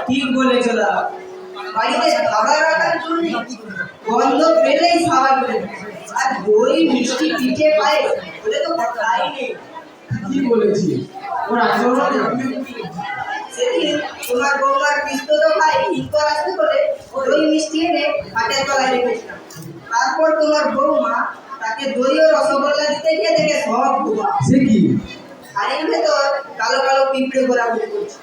ঠিক বলেছো দাদা। বাড়িতে খাবার রাখার জন্য গন্ধ পেলেই খাবার পেলে, আর দই মিষ্টি পিঠে পায়ে বলে তো কথাই নেই। কি বলেছি ওর আচরণ সেদিন তোমার বৌমার পিস্তো তো ভাই ইনকর আসতে বলে দই মিষ্টি এনে খাটের তলায় রেখেছিলাম। তারপর তোমার বৌমা তাকে দই ও রসগোল্লা দিতে গিয়ে দেখে সব ধোয়া। সে কি? হাড়ির ভেতর কালো কালো পিঁপড়ে ঘোরাঘুরি করছে।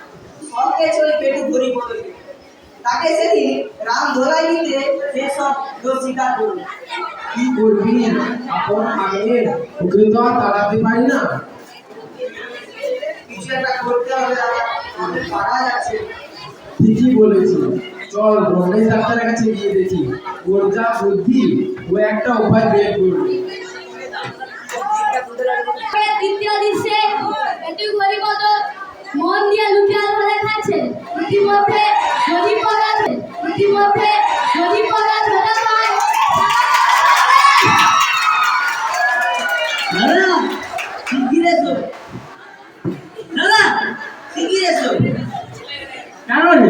সব খেয়েছে ওই পেটু ভরি পড়ে। তাকে সেদিন রাম ধোলাই দিতে সে সব দোষ স্বীকার করল। কি করবি আপন আগে ওকে তো আর তাড়াতে পারি না। কিছু একটা করতে হবে দাদা, আমাদের পাড়া যাচ্ছে। ঠিকই বলেছি, চল রমেশ ডাক্তারের কাছে গিয়ে দেখি ওর যা বুদ্ধি ও একটা উপায় বের করবে। তৃতীয় দৃশ্যে একটি গরিবদ মন দিয়ে লুচি আলু ভাজা খাচ্ছে। ইতিমধ্যে গরিবদা ধরা পায়। দাদা শিগগির এসো, দাদা শিগগির এসো। কেন রে?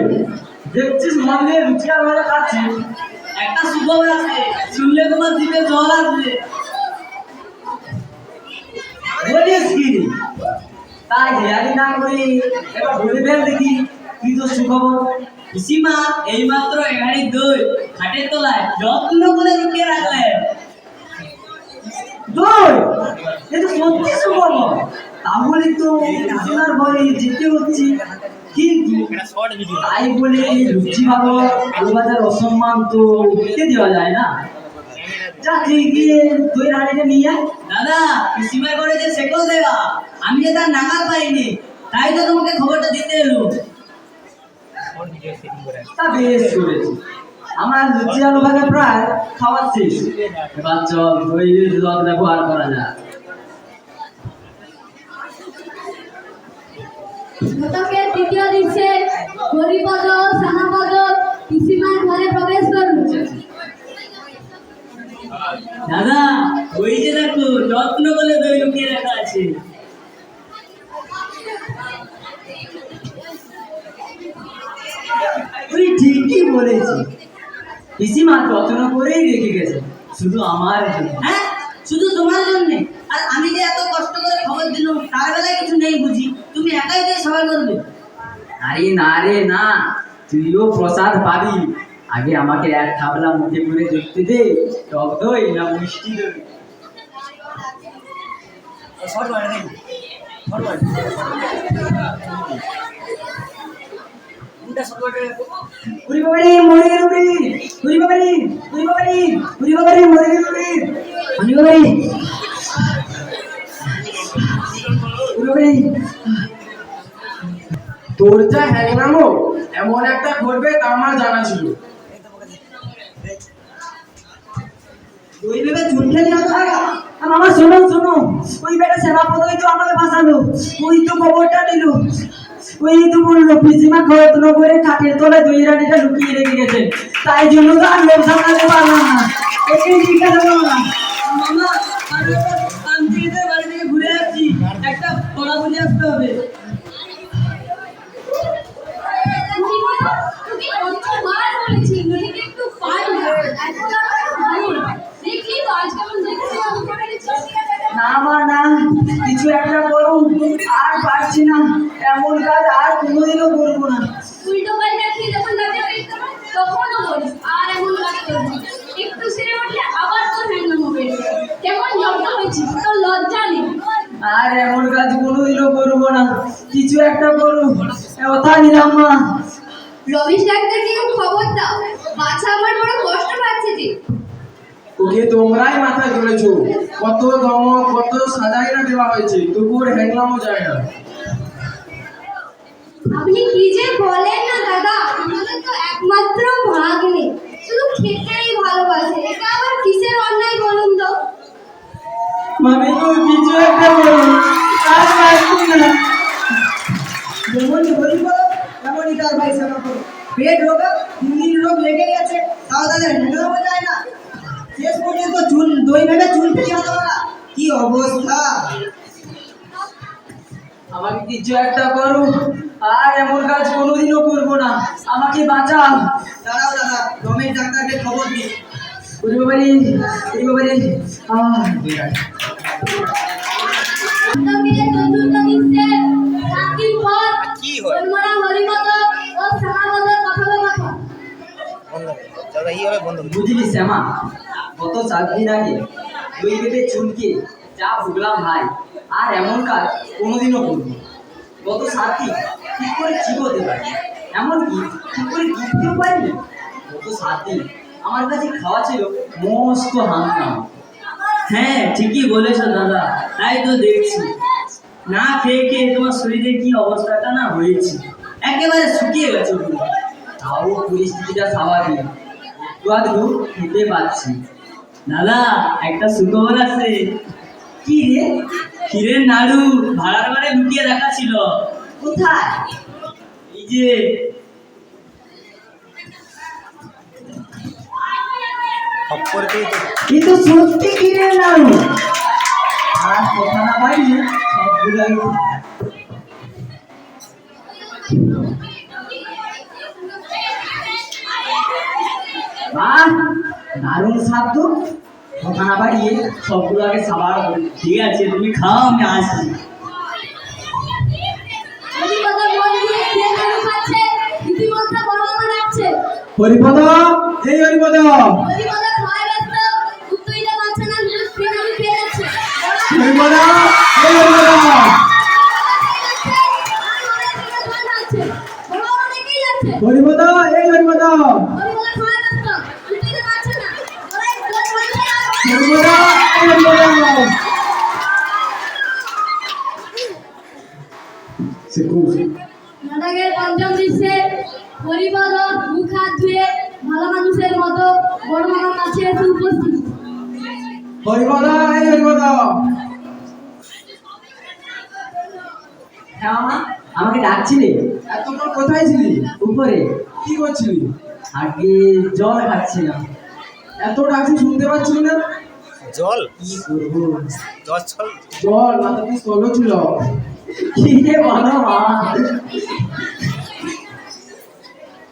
দেখছিস মন দিয়ে লুচি আর ভাজা খাচ্ছিস? একটা সুখবর আছে, শুনলে তোমার জিভে জল আসবে। বলিস কি? তাই হেয়ারি না করি এবার বলে ফেল দেখি কি তো সুখবর। পিসিমা এইমাত্র এগাড়ি দই খাটের তলায় যত্ন করে লুকিয়ে রাখলেন। দই? এ তো সত্যি সুখবর। তাহলে তো আপনার ঘরে যেতে হচ্ছে, কিন্তু তাই বলে লুচি ভালো আলু ভাজার অসম্মান তো উঠতে দেওয়া যায় না। যা তুই গিয়ে দই হাঁড়িটা নিয়ে আয়। দাদা পিসিমার করে যে সেকল দেওয়া, আমি যে তার নাগাল পাইনি, তাই তো তোমাকে খবরটা দিতে এলো। তা বেশ করেছি, আমার লুচি আলু ভাজা প্রায় খাওয়া শেষ। এবার চল দইয়ের জল ব্যবহার করা যাক। ঘটকের তৃতীয় দৃশ্যে হরিপদ ও শ্যামাপদ পিসিমার ঘরে প্রবেশ করল। দাদা ওই যে দেখো যত্ন করে দই লুকিয়ে রাখা আছে। তুই ঠিকই বলেছিস, পিসিমা যত্ন করেই রেখে গেছে শুধু আমার জন্য। হ্যাঁ শুধু তোমার জন্য, আর আমি যে এত কষ্ট করে খবর দিলাম তার বেলায় কিছু নেই বুঝি, তুমি একাই দিয়ে সবাই করবে। আরে না রে না, তুইও প্রসাদ পাবি। আগে আমাকে এক থাবলা মুখে করে দেখতে দে, টক দই না মিষ্টি দই। উরি বাবারে মরে গেল রে, উরি বাবারে উরি বাবারে উরি বাবারে মরে গেল রে, উরি বাবারে উরি বাবারে। তোর যা হ্যাংনামো এমন একটা করবে তা আমার জানা ছিল। দই ভেবে চুন খেয়ে যাও দাদা। মামা শোনো শোনো, ওই বেটা সেনাপতি তো আমাকে ফাঁসালো, ওই তো খবরটা দিল। ওই তো বললো পিসিমা যত্ন করে খাটের তলায় দই রানিটা লুকিয়ে রেখে গেছে, তাই জন্য তো আর লোক সামলাতে পারলাম না। একে জিজ্ঞাসা করো না। মামা আমি একটা শান্তিতে বাড়ি থেকে ঘুরে আসছি, একটা পড়া বুঝে আসতে হবে। তোকে কতবার বলেছি নদীকে একটু পার না, এখন আর ভালো না। দেখলি তো আজ কেমন দেখতে না মা না, কিছু একটা করো, আর পারছি না, এমন কাজ আর কোনোদিনও করবো না। উল্টো পাল্টা খেয়ে যখন দাঁড়িয়ে পেতে তখনও বলিস আর এমন কাজ করবি না। একটু সেরে উঠলে আবার তোর হ্যান্ডাম হবে। কেমন জব্দ হয়েছিস, তোর লজ্জা নেই। আর এমন কাজ কোনোদিনও করবো না, কিছু একটা করো, কথা দিলাম মা। রমেশ ডাক্তারকে খবর দাও, বাচ্চা আমার বড় কষ্ট পাচ্ছে যে। ওকে তোমরাই মাথায় তুলেছো, কত ধমক কত সাজাই না দেওয়া হয়েছে, তবু ওর হ্যাংলামও যায় না। আপনি কি যে বলেন না দাদা, আমাদের তো একমাত্র ভাগ্নে, শুধু খেতেই ভালোবাসে। এটা আবার কিসের অন্যায় বলুন তো? মামি তুমি কিছু একটা করো, আর পারছি না। যেমনই হরি বলো তেমনই তার ভাই সেনাপতি। পেট রোগা হিন্দির রোগ লেগে গেছে, তাও তাদের হ্যান্ডেলও যায় না। শেষ পর্যন্ত চুন দই ভেবে চুন ফেলি হতে পারা, কি অবস্থা। আমাকে কিছু একটা করো, আর এমন কাজ কোনোদিনও করবো না, আমাকে বাঁচাও। দাঁড়াও দাদা, রমেশ ডাক্তারকে খবর দিই। ওরে বাবারে, ওরে বাবারে, বান্ধবীদের চতুর্থ দিচ্ছেন রাত্রির পর হরিমরা হরিমত ও শ্যামাপদের কথোপকথন। বুঝলি শ্যামা, গত 4 দিন আগে দুই পেটে চুলকে যা ভুগলাম ভাই, আর এমন কাজ কোনোদিনও করবো না। গত 7 দিন ঠিক করে চিবোতে পারি, এমনকি ঠিক করে গিফটেও পারিনি। গত 7 দিন আমার কাছে খাওয়া ছিল মস্ত হাঙ্গাম। হ্যাঁ, ঠিকই বলেছো দাদা, তাই তো দেখছি। না খেয়ে খেয়ে তোমার শরীরে কি অবস্থাটা না হয়েছে, একেবারে শুকিয়ে গেছে পুরো। তাও পরিস্থিতিটা স্বাভাবিক, একটু আধটু খেতে পাচ্ছি। দাদা, একটা সুখবর আছে। কি রে? ক্ষীরের নাড়ু ভাড়ার ঘরে লুকিয়ে রাখা ছিল। কোথায়? এই যে। কিন্তু সত্যি কিনে নাড়ু, আর কথা না পাইলে সবগুলো বাহ, দারুণ স্বাদ তো। কথা না বাড়িয়ে সবগুলো আগে সাবার করি। ঠিক আছে, তুমি খাও, আমি আসছি। হরিপদ মন দিয়ে খেয়ে নাড়ু খাচ্ছে, ইতিমধ্যে বড় মামা ডাকছে। হরিপদ, এই হরিপদ, হরিপদ খাওয়ায় ব্যস্ত, উত্তর দিতে পারছে না, শুধু খেয়ে নাড়ু খেয়ে যাচ্ছে। হরিপদ, এই হরিপদ, আর মনে থেকে ধোয়া ঢালছে। বড় মামা দেখেই যাচ্ছে। হরিপদ, এই হরিপদ, হরিপদ খাওয়ায় ব্যস্ত, উত্তর দিতে পারছে না। ওরাই ধোয়া ঢালছে। হরিপদ, এই হরিপদ। নাটকের পঞ্চম দৃশ্যে হরিপদ মুখ হাত ধুয়ে ভালো মানুষের মতো বড় মামার কাছে এসে উপস্থিত। হরিপদ, এই হরিপদ। হ্যাঁ মামা, আমাকে ডাকছিলে? এতক্ষণ কোথায় ছিলি? উপরে। কি করছিলি? আগে জল খাচ্ছিলাম। এত ডাকছি শুনতে পাচ্ছিলি না? জল কি করবো? জল ছল জল না তো কি স্থল ছিল? কি রে বলো মা?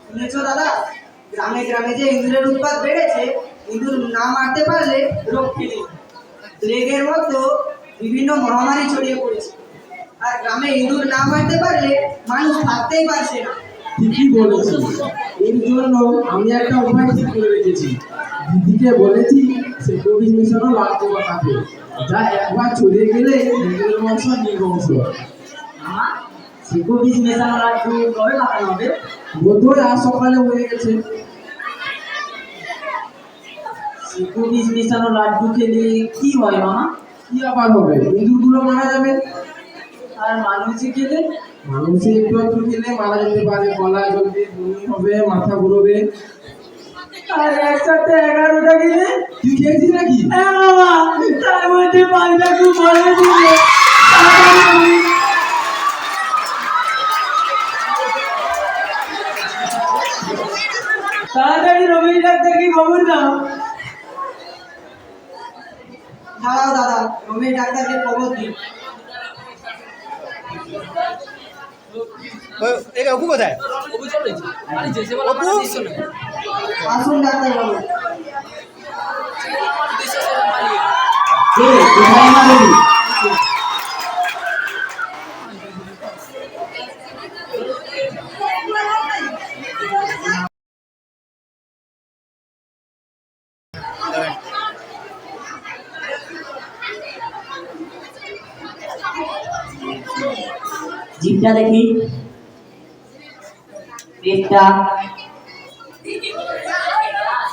শুনেছো দাদা, গ্রামে গ্রামে যে ইঁদুরের উৎপাত বেড়েছে, ইঁদুর না মারতে পারলে রোগ ফেলে, প্লেগের মতো বিভিন্ন মহামারী ছড়িয়ে পড়েছে। আর গ্রামে ইঁদুর না মারতে পারলে মানুষ থাকতেই পারছে না। ঠিকই বলেছিস। এর জন্য আমি একটা উপায় ঠিক করে রেখেছি। দিদিকে বলেছি সে কোভিড মিশনও লাগতো তাকে, যা একবার চলে গেলে নিজের বংশ নির্বংশ। মামা, শিকো বীজ মেশানো লাড্ডু কবে বানানো হবে? বোধহয় আজ সকালে হয়ে গেছে। শিকো বীজ মেশানো লাড্ডু খেলে কি হয় মামা? কি আবার হবে? ইঁদুরগুলো মারা যাবে। আর মানুষে খেলে? মানুষে একটু একটু খেলে মারা যেতে পারে, গলা জ্বলবে, বমি হবে, মাথা ঘুরবে। আর একসাথে 11টা খেলে? তুই খেয়েছিস নাকি? হ্যাঁ মামা, তার মধ্যে 5টা খুব ভালো ছিল। তাড়াতাড়ি রমেশ ডাক্তারকে খবর দাও। দাঁড়াও দাদা, রমেশ ডাক্তারকে খবর দিই। অপু কোথায়? অপু আসুন ডাক্তার বাবু। কোথায় না বলি? জিভটা দেখি, পেটটা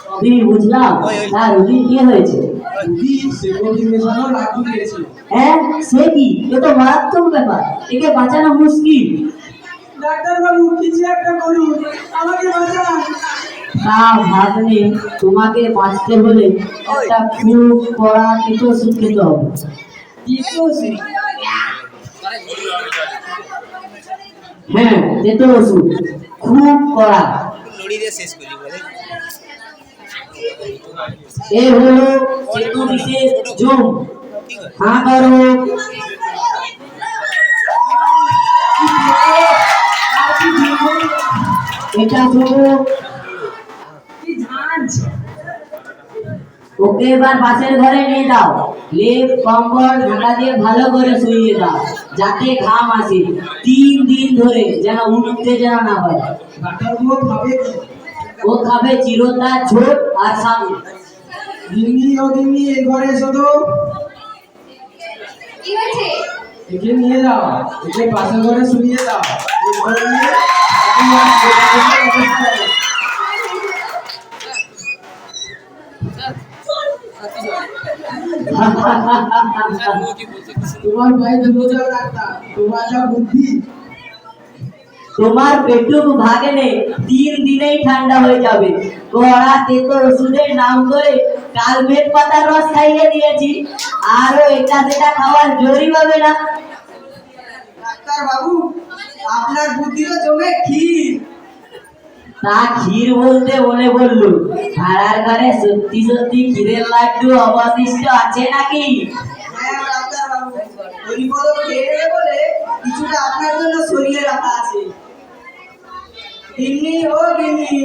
সবই বুঝলাম। না, রুগীর কি হয়েছে? দিদি সে কোভিড মিশনও লাড্ডু খেয়েছিল। হ্যাঁ, সে কি? এ তো মারাত্মক ব্যাপার, একে বাঁচানো মুশকিল। ডাক্তার বাবু কিছু একটা করুন, আমাকে বাঁচান। তা ভাবলে তোমাকে বাঁচতে হলে একটা খুব কড়া কেটো ওষুধ খেতে হবে। হ্যাঁ, কেটো ওষুধ খুব কড়া। লড়ি দিয়ে শেষ করি বলে। এ হলো সেতু বিশেষ জোন। হাঁ করো। এটা শুধু কি ঝাঁঝ। ওকে এবার পাশের ঘরে নিয়ে যাও, লেপ কম্বল ঢাকা দিয়ে ভালো করে শুইয়ে দাও, যাতে ঘাম আসে 3 দিন ধরে, যেন উঠতে যেন না হয়। ডাক্তার বাবু খাবে কি? ও খাবে চিরতা ঝোল আর সামনে। গিন্নি ও গিন্নি এই ঘরে এসো তো। কি হয়েছে? একে নিয়ে যাও, একে পাশের ঘরে শুনিয়ে দাও। এই ঘরে নিয়ে আপনি আর অবস্থা হবে। তোমার ভাই দুটো ডাক্তার, তোমার যা বুদ্ধি। তোমার পেটুক ভাগলে 3 দিনেই ঠান্ডা হয়ে যাবে। কড়া তেতো ওষুধের নাম করে কালমেঘ পাতার রস খাইয়ে দিয়েছি, আরো এটা সেটা খাওয়ার জোরই পাবে না। ডাক্তার বাবু, আপনার বুদ্ধি তো জমে ক্ষীর। তা ক্ষীর বলতে মনে বললো, ভাড়ার ঘরে সত্যি সত্যি ক্ষীরের লাড্ডু অবশিষ্ট আছে নাকি? হ্যাঁ ডাক্তার বাবু, হরিপদ খেয়ে নেবে বলে কিছুটা আপনার জন্য সরিয়ে রাখা আছে। গিন্নি ও গিন্নি,